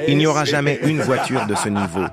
Il n'y aura jamais une voiture de ce niveau.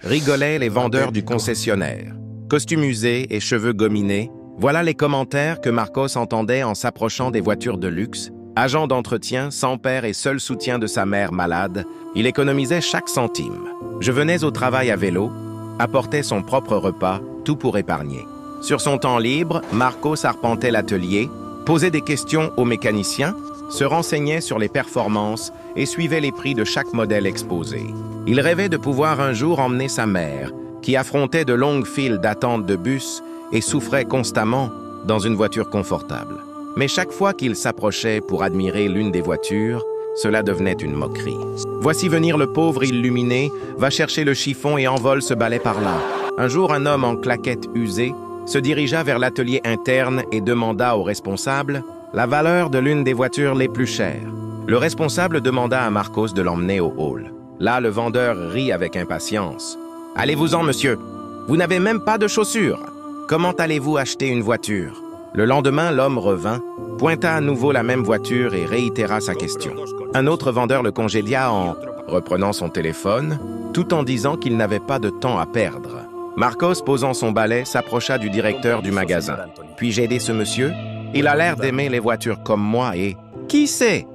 Rigolaient les vendeurs du concessionnaire. Costume usé et cheveux gominés, voilà les commentaires que Marcos entendait en s'approchant des voitures de luxe. Agent d'entretien, sans père et seul soutien de sa mère malade, il économisait chaque centime. Je venais au travail à vélo, apportait son propre repas, tout pour épargner. Sur son temps libre, Marcos arpentait l'atelier, posait des questions aux mécaniciens, se renseignait sur les performances et suivait les prix de chaque modèle exposé. Il rêvait de pouvoir un jour emmener sa mère, qui affrontait de longues files d'attente de bus et souffrait constamment dans une voiture confortable. Mais chaque fois qu'il s'approchait pour admirer l'une des voitures, cela devenait une moquerie. Voici venir le pauvre illuminé, va chercher le chiffon et envole ce balai par là. Un jour, un homme en claquettes usées se dirigea vers l'atelier interne et demanda au responsable la valeur de l'une des voitures les plus chères. Le responsable demanda à Marcos de l'emmener au hall. Là, le vendeur rit avec impatience. « Allez-vous-en, monsieur. Vous n'avez même pas de chaussures. Comment allez-vous acheter une voiture ?» Le lendemain, l'homme revint, pointa à nouveau la même voiture et réitéra sa question. Un autre vendeur le congédia en reprenant son téléphone, tout en disant qu'il n'avait pas de temps à perdre. Marcos, posant son balai, s'approcha du directeur du magasin. « Puis-je aider ce monsieur? Il a l'air d'aimer les voitures comme moi et... Qui sait?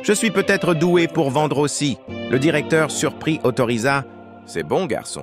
Je suis peut-être doué pour vendre aussi. » Le directeur, surpris, autorisa. « C'est bon, garçon.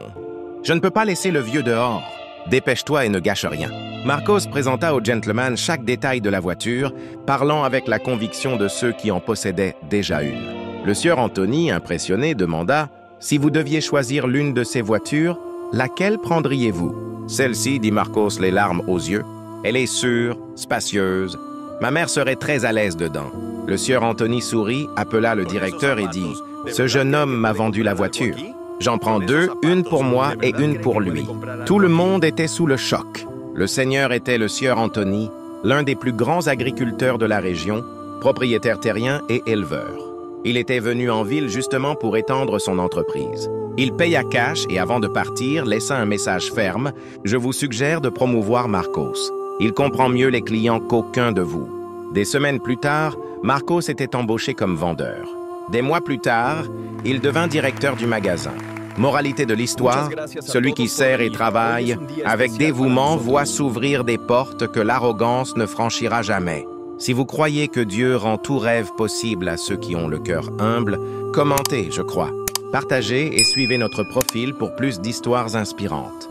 Je ne peux pas laisser le vieux dehors. Dépêche-toi et ne gâche rien. » Marcos présenta au gentleman chaque détail de la voiture, parlant avec la conviction de ceux qui en possédaient déjà une. Le sieur Anthony, impressionné, demanda « Si vous deviez choisir l'une de ces voitures, laquelle prendriez-vous ?»« Celle-ci, dit Marcos, les larmes aux yeux. Elle est sûre, spacieuse. Ma mère serait très à l'aise dedans. » Le sieur Anthony sourit, appela le directeur et dit « Ce jeune homme m'a vendu la voiture. J'en prends deux, une pour moi et une pour lui. » Tout le monde était sous le choc. Le seigneur était le sieur Anthony, l'un des plus grands agriculteurs de la région, propriétaire terrien et éleveur. Il était venu en ville justement pour étendre son entreprise. Il paya cash et avant de partir, laissa un message ferme « Je vous suggère de promouvoir Marcos. Il comprend mieux les clients qu'aucun de vous. » Des semaines plus tard, Marcos était embauché comme vendeur. Des mois plus tard, il devint directeur du magasin. Moralité de l'histoire, celui qui sert et travaille, avec dévouement, voit s'ouvrir des portes que l'arrogance ne franchira jamais. Si vous croyez que Dieu rend tout rêve possible à ceux qui ont le cœur humble, commentez, je crois. Partagez et suivez notre profil pour plus d'histoires inspirantes.